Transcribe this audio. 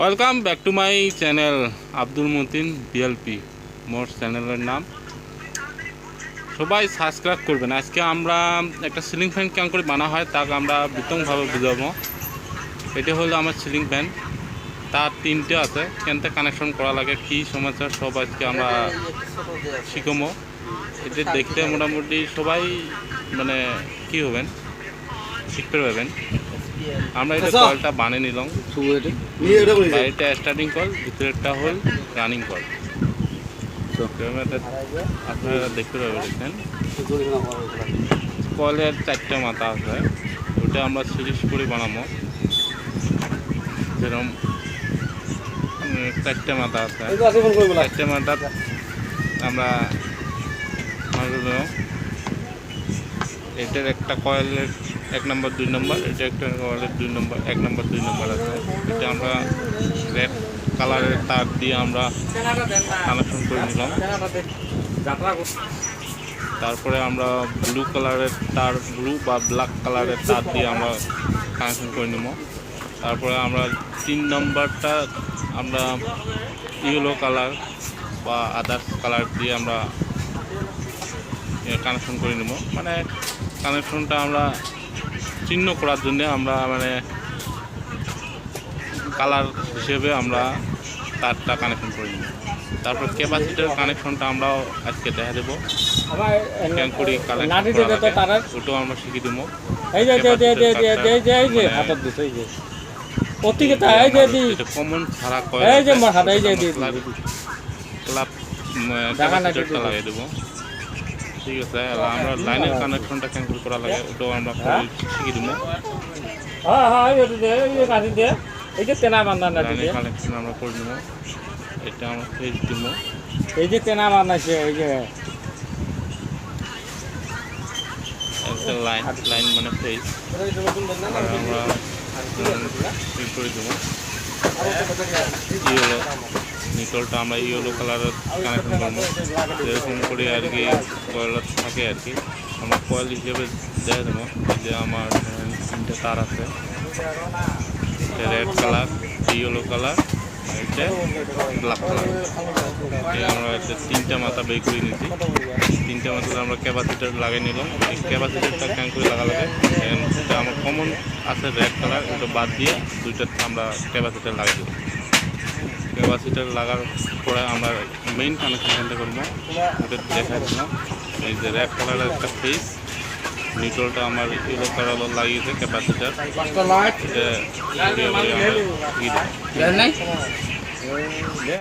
Welcome back to my channel Abdul Matin BLP মোর চ্যানেলের নাম। সবাই সাবস্ক্রাইব করবেন। আজকে আমরা একটা সিলিং ফ্যান কেমন করে বানা হয় তাকে আমরা বিতংভাবে বুঝাবো। এটা হলো আমার সিলিং ফ্যান, তার তিনটে আছে, কেনতে কানেকশন করা লাগে, কি সমস্যা সব আজকে আমরা শিখবো। এটা দেখতে মোটামুটি সবাই মানে কি হবেন, শিখতে পারবেন। আমরা এটা কলটা বানিয়ে নিলাম, বাইরেটা স্টার্টিং কল, ভিতরেরটা হল রানিং কল। আপনারা দেখতে পাবেন। দেখেন কলের চারটে মাথা আছে, ওটা আমরা সিরিজ করে বানাবো। যেরকম চারটে মাথা আছে, চারটে মাথা আমরা এটার একটা কয়েলের 1 নম্বর 2 নম্বর, এটা একটা কয়েলের 2 নম্বর 1 নম্বর 2 নম্বর আছে। এটা আমরা রেড কালারের তার দিয়ে আমরা কানেকশন করে নিলাম। তারপরে আমরা ব্লু কালারের তার, ব্লু বা ব্ল্যাক কালারের তার দিয়ে আমরা কানেকশন করে নেব। তারপরে আমরা 3 নম্বরটা আমরা ইয়েলো কালার বা আদার্স কালার দিয়ে আমরা কানেকশন করে নেব। মানে কানেকশনটা আমরা চিহ্ন করার জন্য আমরা মানে কালার হিসেবে আমরা তারটা কানেকশন করে নেব। তারপর ক্যাপাসিটার কানেকশনটা আমরাও আজকে দেখা দেবো, ক্যাঙ্কুরি ওটাও আমরা শিখিয়ে দেবো। কমন ছাড়া ক্যাপাসিটারটা লাগিয়ে দেবো। ঠিক আছে, আমরা লাইনের কানেকশনটা ক্যান্সেল করা লাগে, ওটাও আমরা শিখিয়ে দেবো। লাইনের কানেকশন আমরা করে দেবো। এটা আমরা ফেজ দেবো, এই যে তেনা বানাইছে ওই যে একটা লাইন মানে ফেজ আমরা করে দেবো। ইয়েলো নিকলটা আমরা ইয়েলো কালারের কানেকশন করবো, যেরকম করে আর কি কয়েল থাকে আর কি। আমরা কয়েল হিসেবে দেখা দেবো যে আমার 3টে তার আছে, রেড কালার, ইয়েলো কালার, এটা ব্ল্যাক কালার। আমরা 3টে মাথা বের করে নিয়েছি। 3টে মাথা আমরা ক্যাপাসিটার লাগিয়ে নিলাম। এই ক্যাপাসিটারটা ক্যান করে লাগা লাগে, এটা আমার কমন আছে রেড কালার, ওটা বাদ দিয়ে 2টা আমরা ক্যাপাসিটার লাগিয়ে দেবো। ক্যাপাসিটার লাগার পরে আমরা মেইন কানেকশনটা করবো, ওটা দেখা দিলাম। এই যে রেড কালারের একটা ফেস, নিউট্রালটা আমার ইয়েলো কালার লাগিয়েছে ক্যাপাসিটার।